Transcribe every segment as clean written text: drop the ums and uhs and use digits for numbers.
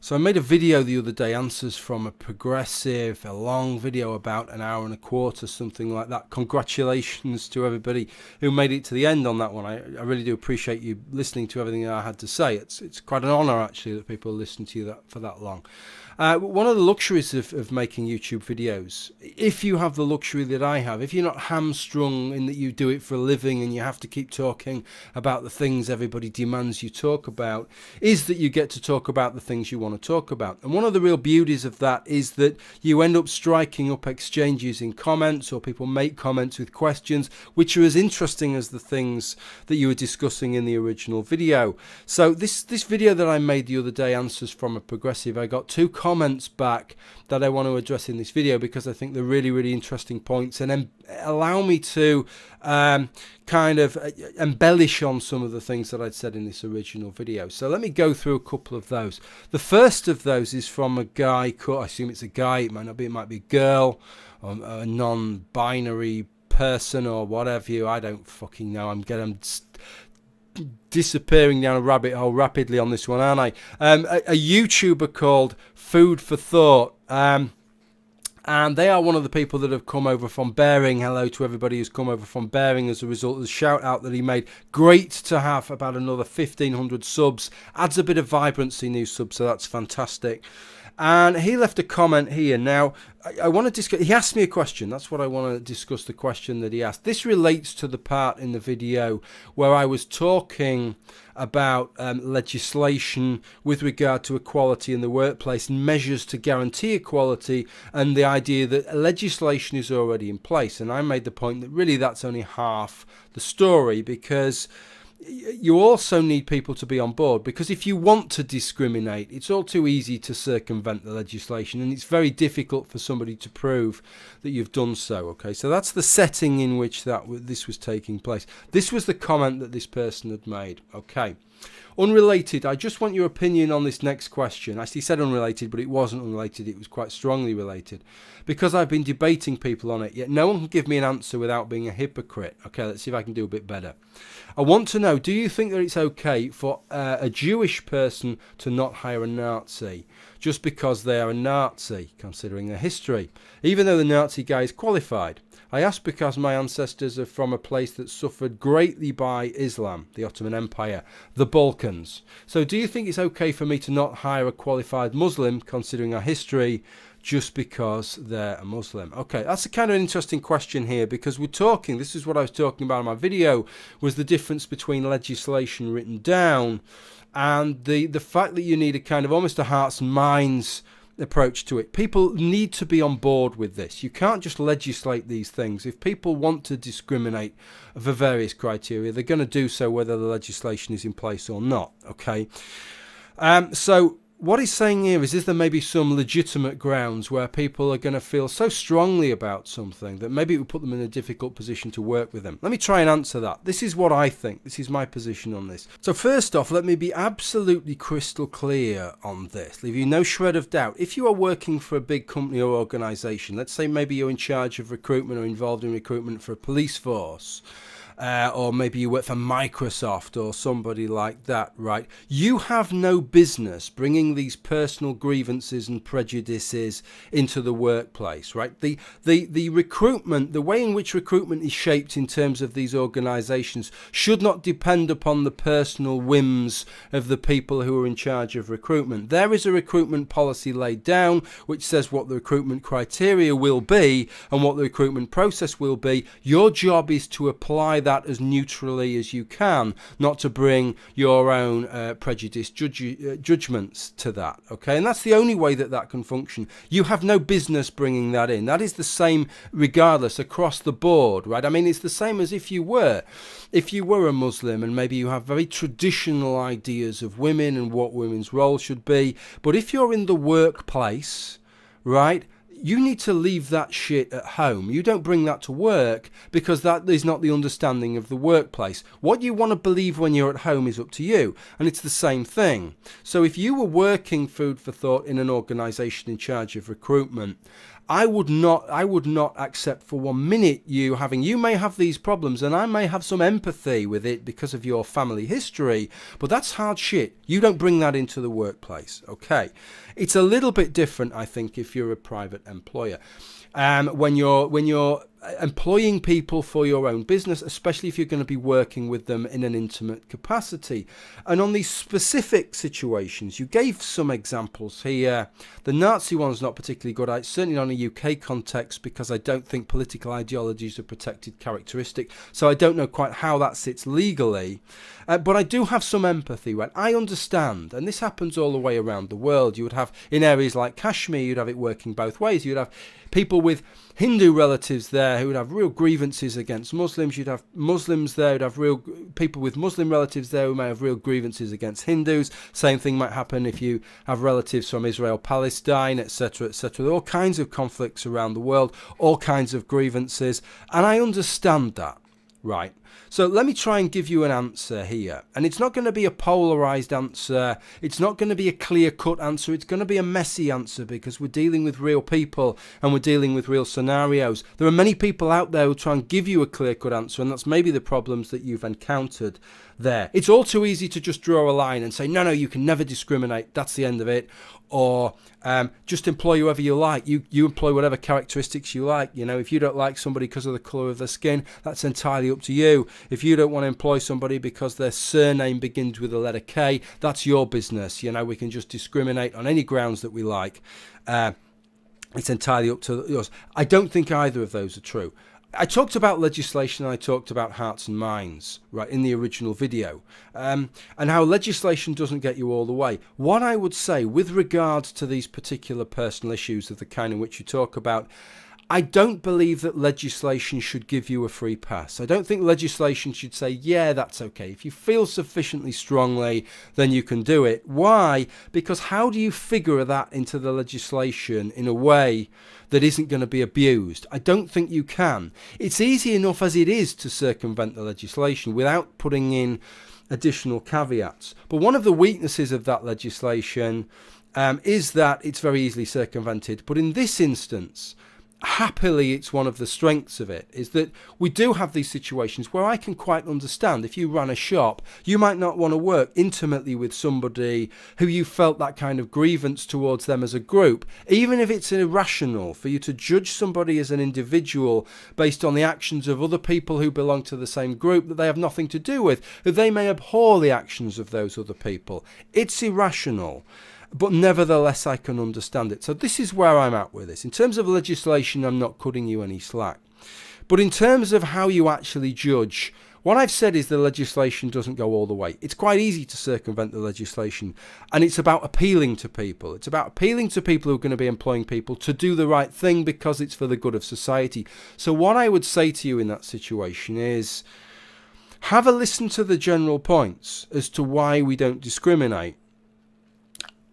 So I made a video the other day, answers from a progressive, a long video, about an hour and a quarter, something like that. Congratulations to everybody who made it to the end on that one. I really do appreciate you listening to everything that I had to say. It's quite an honour actually that people listen to you for that long. One of the luxuries of making YouTube videos, if you have the luxury that I have, if you're not hamstrung in that you do it for a living and you have to keep talking about the things everybody demands you talk about, is that you get to talk about the things you want to talk about. And one of the real beauties of that is that you end up striking up exchanges in comments, or people make comments with questions which are as interesting as the things that you were discussing in the original video. So this video that I made the other day, Answers from a Progressive, I got 2 comments back that I want to address in this video because I think they're really, really interesting points, and then allow me to kind of embellish on some of the things that I'd said in this original video. So let me go through a couple of those. The first of those is from a guy called, I assume it's a guy, it might not be, it might be a girl, or a non-binary person or whatever. I don't fucking know. I'm disappearing down a rabbit hole rapidly on this one, aren't I? A YouTuber called Food for Thought, and they are one of the people that have come over from Bearing. Hello to everybody who's come over from Bearing as a result of the shout out that he made. Great to have about another 1,500 subs. Adds a bit of vibrancy, new subs, so that's fantastic. And he left a comment here. Now, I want to discuss, he asked me a question. That's what I want to discuss, the question that he asked. This relates to the part in the video where I was talking about legislation with regard to equality in the workplace and measures to guarantee equality, and the idea that legislation is already in place. And I made the point that really that's only half the story, because you also need people to be on board, because if you want to discriminate, it's all too easy to circumvent the legislation, and it's very difficult for somebody to prove that you've done so. Okay, so that's the setting in which this was taking place. This was the comment that this person had made. Okay, unrelated, I just want your opinion on this next question. Actually, he said unrelated, but it wasn't unrelated, it was quite strongly related, because I've been debating people on it, yet no one can give me an answer without being a hypocrite. Okay, let's see if I can do a bit better. I want to know, do you think that it's okay for a Jewish person to not hire a Nazi just because they are a Nazi, considering their history, even though the Nazi guy is qualified? I ask because my ancestors are from a place that suffered greatly by Islam, the Ottoman Empire, the Balkans. So do you think it's okay for me to not hire a qualified Muslim, considering our history, just because they're a Muslim? Okay, that's a kind of interesting question here, because we're talking, this is what I was talking about in my video, was the difference between legislation written down and the fact that you need a kind of almost a hearts and minds approach to it. People need to be on board with this. You can't just legislate these things. If people want to discriminate for various criteria, they're going to do so whether the legislation is in place or not. Okay, so what he's saying here is there maybe some legitimate grounds where people are going to feel so strongly about something that maybe it would put them in a difficult position to work with them? Let me try and answer that. This is what I think. This is my position on this. So first off, let me be absolutely crystal clear on this. Leave you no shred of doubt. If you are working for a big company or organisation, let's say maybe you're in charge of recruitment or involved in recruitment for a police force, or maybe you work for Microsoft or somebody like that, right? You have no business bringing these personal grievances and prejudices into the workplace, right? The recruitment, the way in which recruitment is shaped in terms of these organizations should not depend upon the personal whims of the people who are in charge of recruitment. There is a recruitment policy laid down which says what the recruitment criteria will be and what the recruitment process will be. Your job is to apply that as neutrally as you can, not to bring your own prejudiced judgments to that. Okay, and that's the only way that that can function. You have no business bringing that in. That is the same regardless across the board, right? I mean, it's the same as if you were a Muslim and maybe you have very traditional ideas of women and what women's role should be, but if you're in the workplace, right, you need to leave that shit at home. You don't bring that to work, because that is not the understanding of the workplace. What you want to believe when you're at home is up to you, and it's the same thing. So if you were working, food for thought, in an organisation in charge of recruitment, I would not accept for 1 minute you may have these problems, and I may have some empathy with it because of your family history, but that's hard shit. You don't bring that into the workplace, okay? It's a little bit different, I think, if you're a private employer. When you're employing people for your own business, especially if you're going to be working with them in an intimate capacity. And on these specific situations, you gave some examples here. The Nazi one's not particularly good. It's certainly not in a UK context, because I don't think political ideologies are protected characteristic. So I don't know quite how that sits legally. But I do have some empathy when I understand, and this happens all the way around the world. You would have, in areas like Kashmir, you'd have it working both ways. You'd have people with Hindu relatives there who would have real grievances against Muslims. You'd have Muslims there who'd have real people with Muslim relatives there who may have real grievances against Hindus. Same thing might happen if you have relatives from Israel, Palestine, etc., etc. There are all kinds of conflicts around the world, all kinds of grievances, and I understand that, right? So let me try and give you an answer here. And it's not going to be a polarized answer. It's not going to be a clear-cut answer. It's going to be a messy answer, because we're dealing with real people and we're dealing with real scenarios. There are many people out there who try and give you a clear-cut answer, and that's maybe the problems that you've encountered there. It's all too easy to just draw a line and say, no, you can never discriminate. That's the end of it. Or just employ whoever you like. You employ whatever characteristics you like. You know, if you don't like somebody because of the colour of their skin, that's entirely up to you. If you don't want to employ somebody because their surname begins with the letter K, that's your business. You know, we can just discriminate on any grounds that we like. It's entirely up to us. I don't think either of those are true. I talked about legislation, and I talked about hearts and minds, right, in the original video, and how legislation doesn't get you all the way. What I would say with regards to these particular personal issues of the kind in which you talk about, I don't believe that legislation should give you a free pass. I don't think legislation should say, yeah, that's okay. If you feel sufficiently strongly, then you can do it. Why? Because how do you figure that into the legislation in a way that isn't going to be abused? I don't think you can. It's easy enough as it is to circumvent the legislation without putting in additional caveats. But one of the weaknesses of that legislation is that it's very easily circumvented. But in this instance, happily, it's one of the strengths of it, is that we do have these situations where I can quite understand if you run a shop, you might not want to work intimately with somebody who you felt that kind of grievance towards them as a group, even if it's irrational for you to judge somebody as an individual based on the actions of other people who belong to the same group that they have nothing to do with, who they may abhor the actions of those other people. It's irrational. But nevertheless, I can understand it. So this is where I'm at with this. In terms of legislation, I'm not cutting you any slack. But in terms of how you actually judge, what I've said is the legislation doesn't go all the way. It's quite easy to circumvent the legislation. And it's about appealing to people. It's about appealing to people who are going to be employing people to do the right thing because it's for the good of society. So what I would say to you in that situation is, have a listen to the general points as to why we don't discriminate.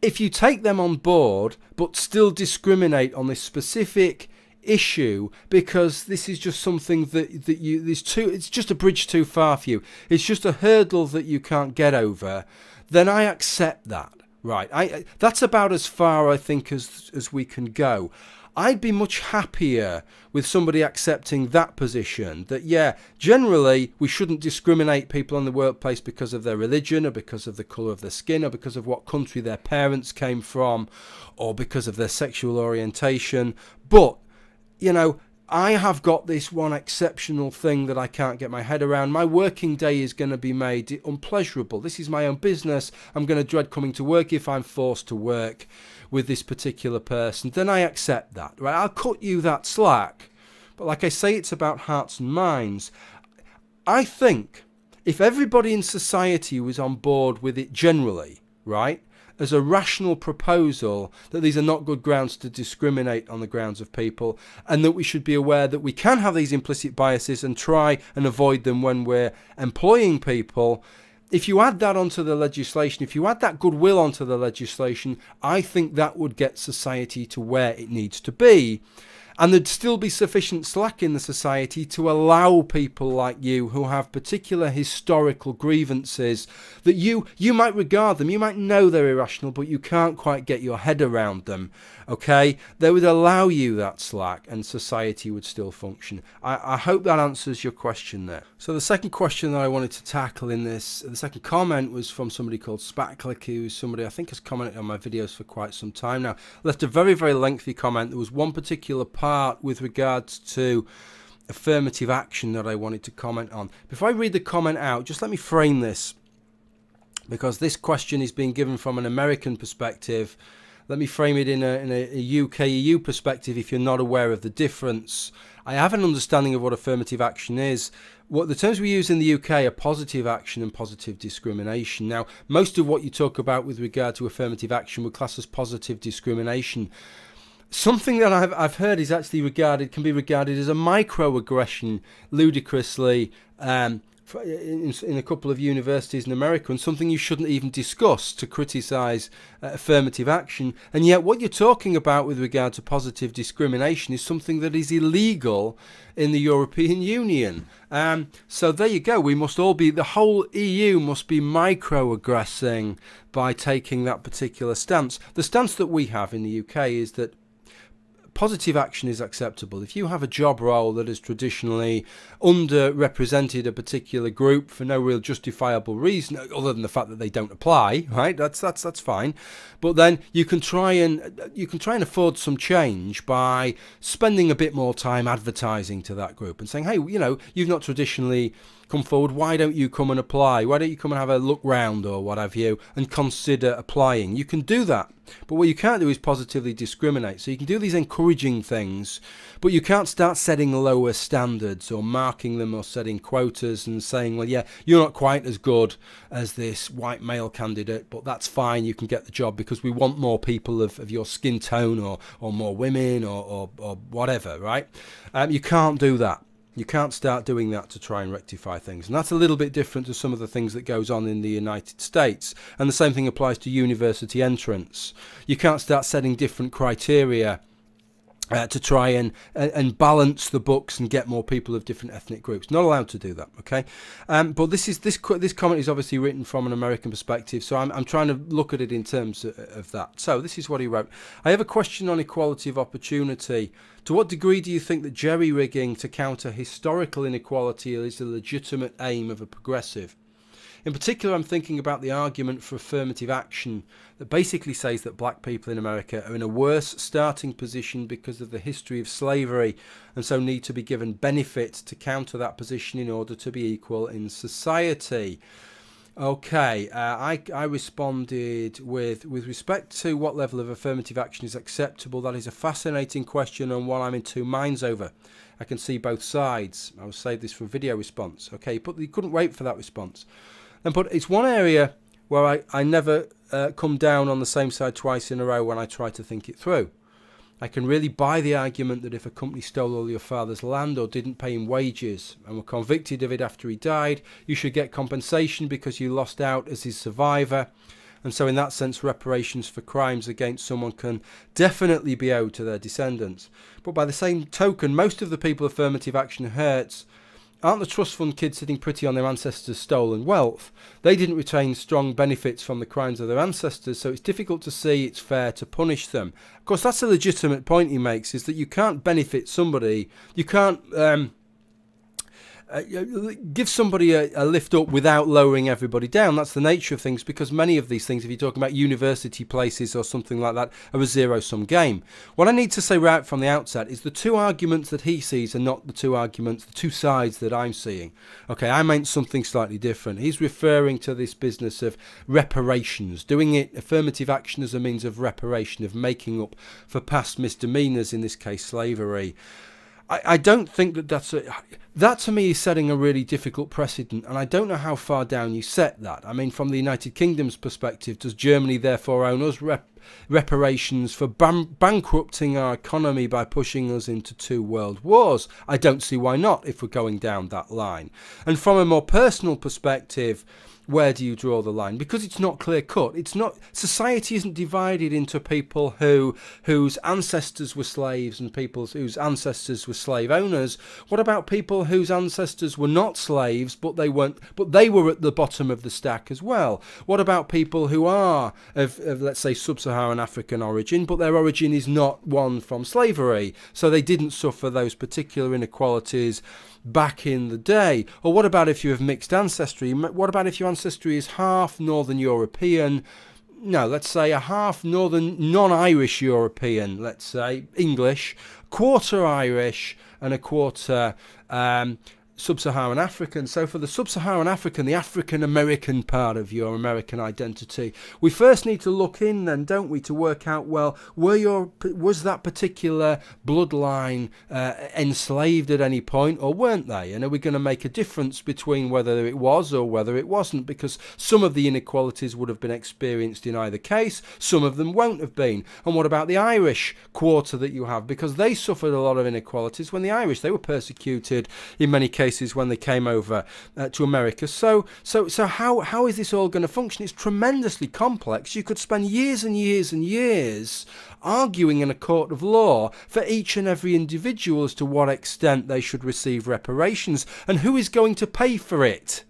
If you take them on board, but still discriminate on this specific issue because this is just something it's just a bridge too far for you, it's just a hurdle that you can't get over, then I accept that, right? That's about as far, I think, as we can go. I'd be much happier with somebody accepting that position, that, yeah, generally we shouldn't discriminate people in the workplace because of their religion or because of the colour of their skin or because of what country their parents came from or because of their sexual orientation. But, you know, I have got this one exceptional thing that I can't get my head around. My working day is going to be made unpleasurable. This is my own business. I'm going to dread coming to work if I'm forced to work with this particular person. Then I accept that, right? I'll cut you that slack. But like I say, it's about hearts and minds. I think if everybody in society was on board with it generally, right, as a rational proposal that these are not good grounds to discriminate on the grounds of people, and that we should be aware that we can have these implicit biases and try and avoid them when we're employing people, if you add that onto the legislation, if you add that goodwill onto the legislation, I think that would get society to where it needs to be. And there'd still be sufficient slack in the society to allow people like you who have particular historical grievances that you might regard them, you might know they're irrational, but you can't quite get your head around them, okay? They would allow you that slack and society would still function. I hope that answers your question there. So the second question that I wanted to tackle in this, the second comment, was from somebody called Spacklick, who's somebody I think has commented on my videos for quite some time now. Left a very, very lengthy comment. There was one particular part with regards to affirmative action that I wanted to comment on. Before I read the comment out, just let me frame this, because this question is being given from an American perspective. Let me frame it in a UK EU perspective if you're not aware of the difference. I have an understanding of what affirmative action is. What the terms we use in the UK are positive action and positive discrimination. Now, most of what you talk about with regard to affirmative action would class as positive discrimination. Something that I've heard is actually can be regarded as a microaggression, ludicrously, in a couple of universities in America, and something you shouldn't even discuss to criticise affirmative action. And yet what you're talking about with regard to positive discrimination is something that is illegal in the European Union. So there you go. We must all be, the whole EU must be microaggressing by taking that particular stance. The stance that we have in the UK is that positive action is acceptable. If you have a job role that has traditionally underrepresented a particular group for no real justifiable reason other than the fact that they don't apply, right? That's fine. But then you can try and afford some change by spending a bit more time advertising to that group and saying, hey, you know, you've not traditionally come forward, why don't you come and apply? Why don't you come and have a look round or what have you and consider applying? You can do that. But what you can't do is positively discriminate. So you can do these encouraging things, but you can't start setting lower standards or marking them or setting quotas and saying, well, yeah, you're not quite as good as this white male candidate, but that's fine, you can get the job because we want more people of your skin tone or more women or whatever, right? You can't do that. You can't start doing that to try and rectify things. And that's a little bit different to some of the things that goes on in the United States. And the same thing applies to university entrance. You can't start setting different criteria to try and balance the books and get more people of different ethnic groups. Not allowed to do that, okay? But this comment is obviously written from an American perspective, so I'm trying to look at it in terms of that. So this is what he wrote. I have a question on equality of opportunity. To what degree do you think that jerry-rigging to counter historical inequality is a legitimate aim of a progressive? In particular, I'm thinking about the argument for affirmative action that basically says that black people in America are in a worse starting position because of the history of slavery and so need to be given benefit to counter that position in order to be equal in society. Okay, I responded with respect to what level of affirmative action is acceptable. That is a fascinating question and one I'm in two minds over. I can see both sides. I will save this for a video response. Okay, but you couldn't wait for that response. But it's one area where I never come down on the same side twice in a row when I try to think it through. I can really buy the argument that if a company stole all your father's land or didn't pay him wages and were convicted of it after he died, you should get compensation because you lost out as his survivor. And so in that sense, reparations for crimes against someone can definitely be owed to their descendants. But by the same token, most of the people affirmative action hurts aren't the trust fund kids sitting pretty on their ancestors' stolen wealth. They didn't retain strong benefits from the crimes of their ancestors, so it's difficult to see it's fair to punish them. Of course, that's a legitimate point he makes, is that you can't benefit somebody, you can't give somebody a lift up without lowering everybody down. That's the nature of things, because many of these things, if you're talking about university places or something like that, are a zero-sum game. What I need to say right from the outset is the two arguments that he sees are not the two sides that I'm seeing. Okay, I meant something slightly different. He's referring to this business of reparations, doing it affirmative action as a means of reparation, of making up for past misdemeanors, in this case slavery. I don't think that that to me is setting a really difficult precedent, and I don't know how far down you set that. I mean, from the United Kingdom's perspective, does Germany therefore owe us reparations for bankrupting our economy by pushing us into 2 world wars? I don't see why not if we're going down that line. And from a more personal perspective, where do you draw the line? Because it's not clear cut. It's not, society isn't divided into people whose ancestors were slaves and people whose ancestors were slave owners. What about people whose ancestors were not slaves, but they were at the bottom of the stack as well? What about people who are of let's say sub-Saharan African origin, but their origin is not one from slavery, so they didn't suffer those particular inequalities back in the day? Or what about if you have mixed ancestry? What about if your ancestry is half Northern European? No, let's say a half Northern non-Irish European, let's say English, quarter Irish and a quarter sub-Saharan African. So for the sub-Saharan African, the African-American part of your American identity, we first need to look in then, don't we, to work out, well, was that particular bloodline enslaved at any point, or weren't they? And are we going to make a difference between whether it was or whether it wasn't? Because some of the inequalities would have been experienced in either case, some of them won't have been. And what about the Irish quarter that you have? Because they suffered a lot of inequalities when the Irish, they were persecuted in many cases when they came over to America. So how is this all going to function? It's tremendously complex. You could spend years and years and years arguing in a court of law for each and every individual as to what extent they should receive reparations and who is going to pay for it.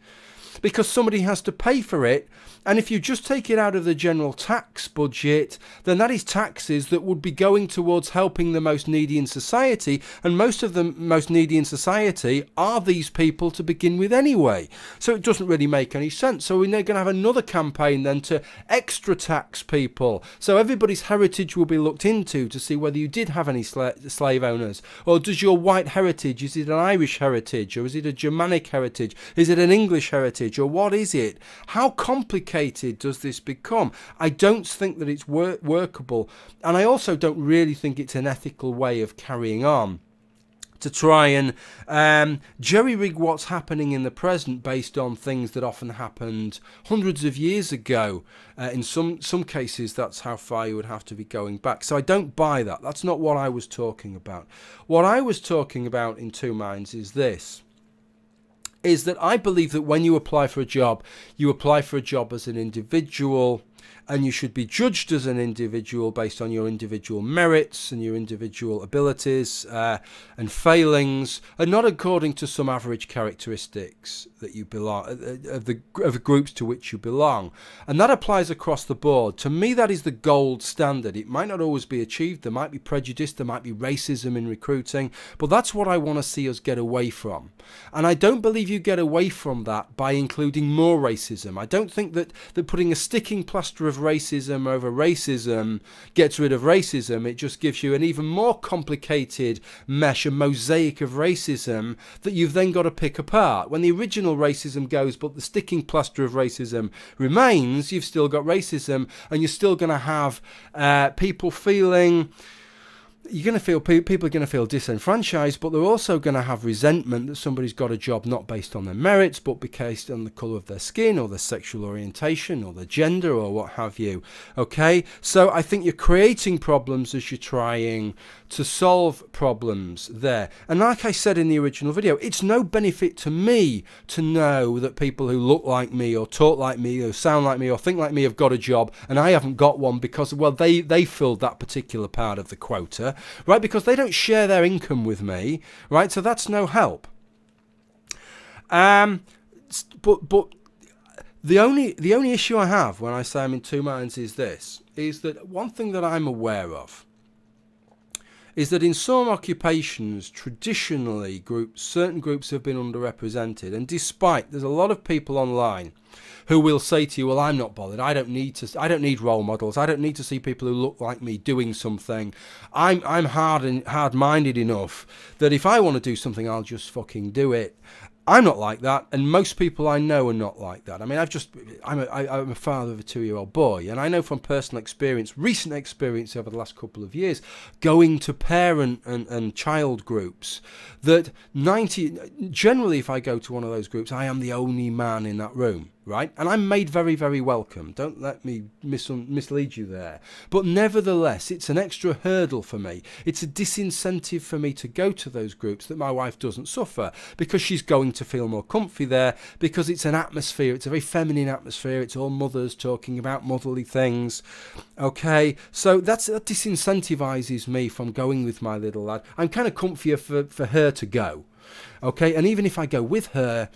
Because somebody has to pay for it, and if you just take it out of the general tax budget, then that is taxes that would be going towards helping the most needy in society, and most of the most needy in society are these people to begin with anyway. So it doesn't really make any sense. So we're going to have another campaign then to extra tax people. So everybody's heritage will be looked into to see whether you did have any slave owners, or does your white heritage, is it an Irish heritage, or is it a Germanic heritage, is it an English heritage, or what is it? How complicated does this become? I don't think that it's workable, and I also don't really think it's an ethical way of carrying on to try and jerry-rig what's happening in the present based on things that often happened hundreds of years ago. In some cases, that's how far you would have to be going back. So I don't buy that. That's not what I was talking about. What I was talking about in Two Minds is this, is that I believe that when you apply for a job as an individual, and you should be judged as an individual based on your individual merits and your individual abilities and failings, and not according to some average characteristics that you belong of the groups to which you belong. And that applies across the board. To me, that is the gold standard. It might not always be achieved. There might be prejudice, there might be racism in recruiting, but that's what I want to see us get away from. And I don't believe you get away from that by including more racism. I don't think that putting a sticking plaster of racism over racism gets rid of racism. It just gives you an even more complicated mesh, a mosaic of racism that you've then got to pick apart. When the original racism goes but the sticking plaster of racism remains, you've still got racism, and you're still going to have people feeling... people are going to feel disenfranchised, but they're also going to have resentment that somebody's got a job not based on their merits, but based on the colour of their skin or their sexual orientation or their gender or what have you. Okay, so I think you're creating problems as you're trying to solve problems there. And like I said in the original video, it's no benefit to me to know that people who look like me or talk like me or sound like me or think like me have got a job and I haven't got one because, well, they filled that particular part of the quota, right? Because they don't share their income with me, right? So that's no help. But the only issue I have when I say I'm in two minds is this, is that one thing that I'm aware of is that in some occupations, traditionally, certain groups have been underrepresented. And despite, there's a lot of people online who will say to you, well, I'm not bothered. I don't need role models. I don't need to see people who look like me doing something. I'm hard-minded enough that if I want to do something, I'll just fucking do it. I'm not like that, and most people I know are not like that. I mean, I'm a father of a 2-year-old boy, and I know from personal experience, recent experience over the last couple of years, going to parent and child groups, that generally if I go to one of those groups, I am the only man in that room. right? And I'm made very, very welcome. Don't let me mislead you there. But nevertheless, it's an extra hurdle for me. It's a disincentive for me to go to those groups that my wife doesn't suffer, because she's going to feel more comfy there, because it's an atmosphere. It's a very feminine atmosphere. It's all mothers talking about motherly things. Okay, so that disincentivizes me from going with my little lad. I'm kind of comfier for her to go. Okay, and even if I go with her,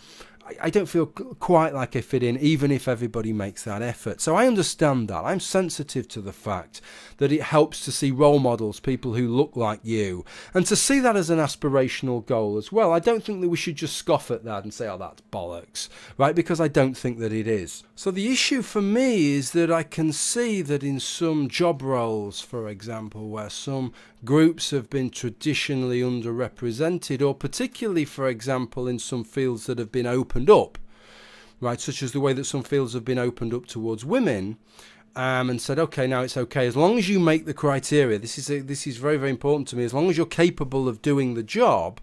I don't feel quite like I fit in, even if everybody makes that effort. So I understand that. I'm sensitive to the fact that it helps to see role models, people who look like you, and to see that as an aspirational goal as well. I don't think that we should just scoff at that and say, oh, that's bollocks, right? Because I don't think that it is. So the issue for me is that I can see that in some job roles, for example, where some groups have been traditionally underrepresented, or particularly, for example, in some fields that have been opened up, right, such as the way that some fields have been opened up towards women, and said, okay, now it's okay, as long as you make the criteria, this is very, very important to me, as long as you're capable of doing the job,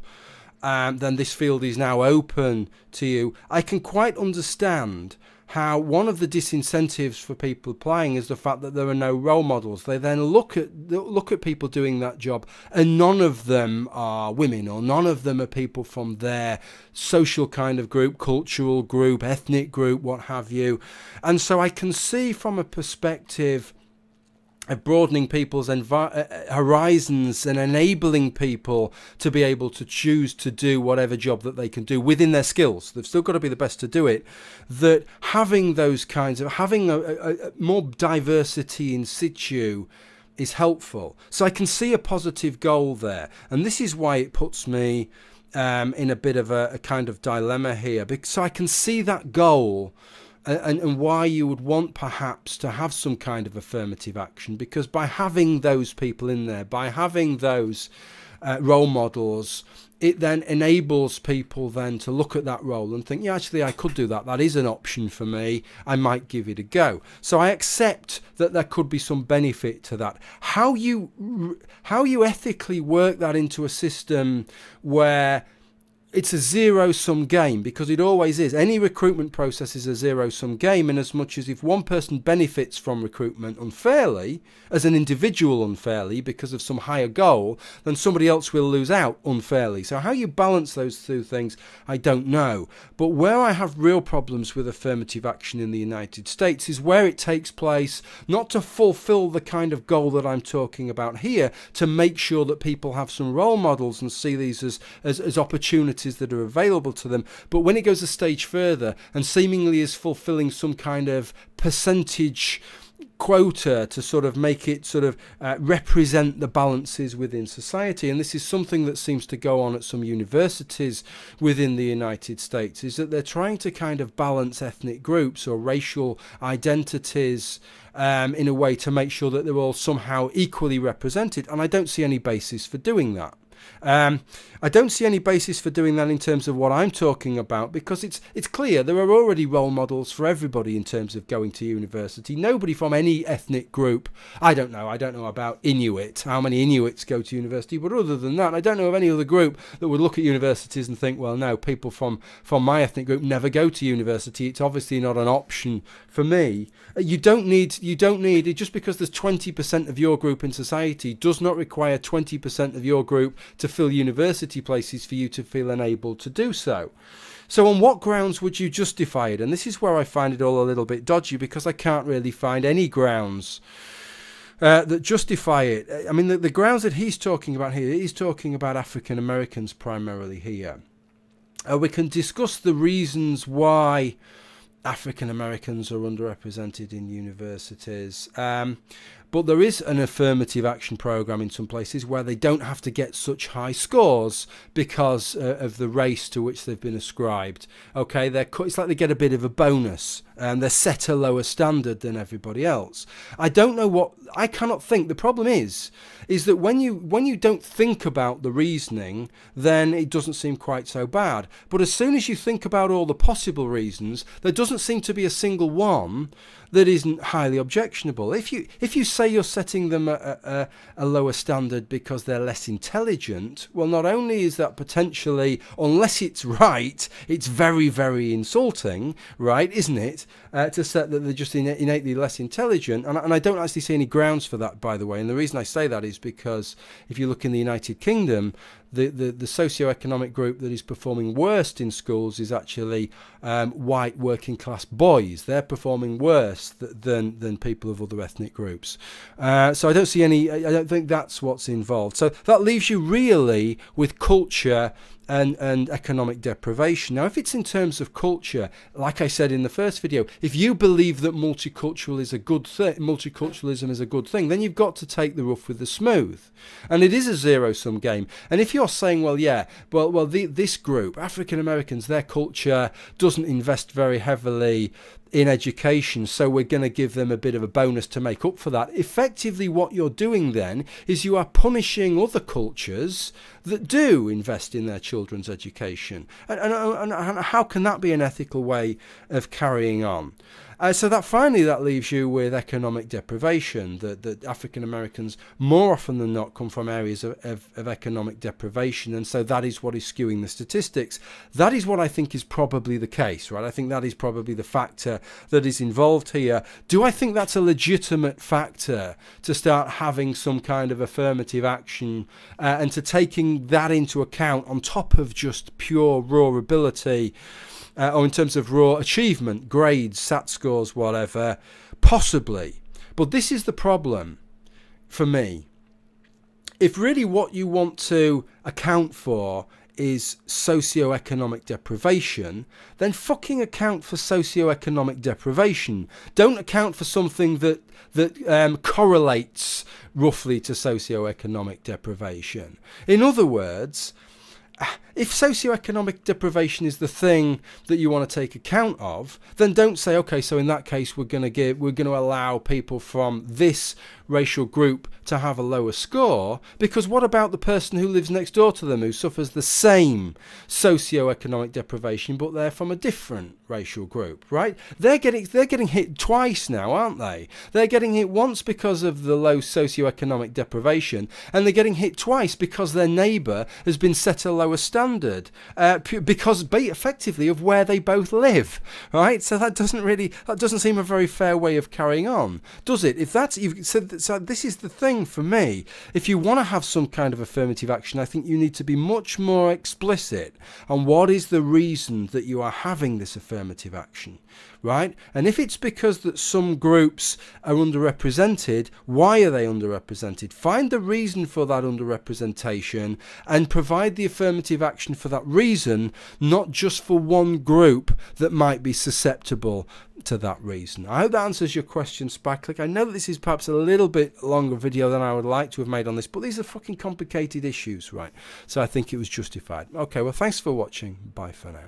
then this field is now open to you. I can quite understand how one of the disincentives for people applying is the fact that there are no role models. They then look at people doing that job, and none of them are women, or none of them are people from their social kind of group, cultural group, ethnic group, what have you. And so I can see from a perspective of broadening people's horizons and enabling people to be able to choose to do whatever job that they can do within their skills. They've still got to be the best to do it. That having those kinds of, having a more diversity in situ is helpful. So I can see a positive goal there. And this is why it puts me in a bit of a kind of dilemma here. So I can see that goal, and why you would want perhaps to have some kind of affirmative action, because by having those people in there, by having those role models, it then enables people then to look at that role and think, yeah, actually I could do that. That is an option for me. I might give it a go. So I accept that there could be some benefit to that. How you ethically work that into a system where it's a zero-sum game, because it always is. Any recruitment process is a zero-sum game, in as much as if one person benefits from recruitment unfairly, as an individual unfairly, because of some higher goal, then somebody else will lose out unfairly. So how you balance those two things, I don't know. But where I have real problems with affirmative action in the United States is where it takes place not to fulfill the kind of goal that I'm talking about here, to make sure that people have some role models and see these as opportunities that are available to them, but when it goes a stage further and seemingly is fulfilling some kind of percentage quota to sort of make it sort of represent the balances within society. And this is something that seems to go on at some universities within the United States, is that they're trying to kind of balance ethnic groups or racial identities in a way to make sure that they're all somehow equally represented, and I don't see any basis for doing that. I don't see any basis for doing that in terms of what I'm talking about, because it's clear there are already role models for everybody in terms of going to university. Nobody from any ethnic group, I don't know about Inuit, how many Inuits go to university, but other than that, I don't know of any other group that would look at universities and think, well, no, people from my ethnic group never go to university. It's obviously not an option for me. You don't need it. Just because there's 20% of your group in society does not require 20% of your group to fill university places for you to feel enabled to do so. So on what grounds would you justify it? And this is where I find it all a little bit dodgy, because I can't really find any grounds that justify it. I mean, the grounds that he's talking about here, he's talking about African Americans primarily here. We can discuss the reasons why African Americans are underrepresented in universities. But there is an affirmative action program in some places where they don't have to get such high scores because of the race to which they've been ascribed. Okay, it's like they get a bit of a bonus They're set a lower standard than everybody else. I don't know what, I cannot think. The problem is that when you don't think about the reasoning, then it doesn't seem quite so bad. But as soon as you think about all the possible reasons, there doesn't seem to be a single one that isn't highly objectionable. If you say you're setting them a lower standard because they're less intelligent, well, not only is that potentially, unless it's right, it's very, very insulting, right, isn't it, to set that they're just innately less intelligent. And I don't actually see any grounds for that, by the way. And the reason I say that is because if you look in the United Kingdom, the socioeconomic group that is performing worst in schools is actually white working class boys. They're performing worse than people of other ethnic groups. So I don't see any, I don't think that's what's involved. So that leaves you really with culture and economic deprivation. Now, if it's in terms of culture, like I said in the first video, if you believe that multiculturalism is a good thing, then you've got to take the rough with the smooth. And it is a zero-sum game. And if you're saying, well, yeah, this group, African Americans, their culture doesn't invest very heavily in education, so we're going to give them a bit of a bonus to make up for that. Effectively, what you're doing then is you are punishing other cultures that do invest in their children's education. And how can that be an ethical way of carrying on? So that finally that leaves you with economic deprivation, that African Americans more often than not come from areas of economic deprivation, and so that is what is skewing the statistics. That is what I think is probably the case, right? I think that is probably the factor that is involved here. Do I think that's a legitimate factor to start having some kind of affirmative action and to taking that into account on top of just pure raw ability? Or in terms of raw achievement, grades, SAT scores, whatever, possibly. But this is the problem for me. If really what you want to account for is socioeconomic deprivation, then fucking account for socioeconomic deprivation. Don't account for something that correlates roughly to socioeconomic deprivation. In other words, if socioeconomic deprivation is the thing that you want to take account of, then don't say, okay, so in that case we're going to allow people from this racial group to have a lower score, because what about the person who lives next door to them who suffers the same socioeconomic deprivation but they're from a different racial group, right? They're getting hit twice now, aren't they? They're getting hit once because of the low socioeconomic deprivation, and they're getting hit twice because their neighbour has been set a lower standard because effectively of where they both live, right? So that doesn't seem a very fair way of carrying on, does it? If that's, you've said that, so this is the thing for me. If you want to have some kind of affirmative action, I think you need to be much more explicit on what is the reason that you are having this affirmative action, right? And if it's because that some groups are underrepresented, why are they underrepresented? Find the reason for that underrepresentation and provide the affirmative action for that reason, not just for one group that might be susceptible to that reason. I hope that answers your question, Spyclick. I know that this is perhaps a little bit longer video than I would like to have made on this, but these are fucking complicated issues, right? So I think it was justified. Okay, well, thanks for watching. Bye for now.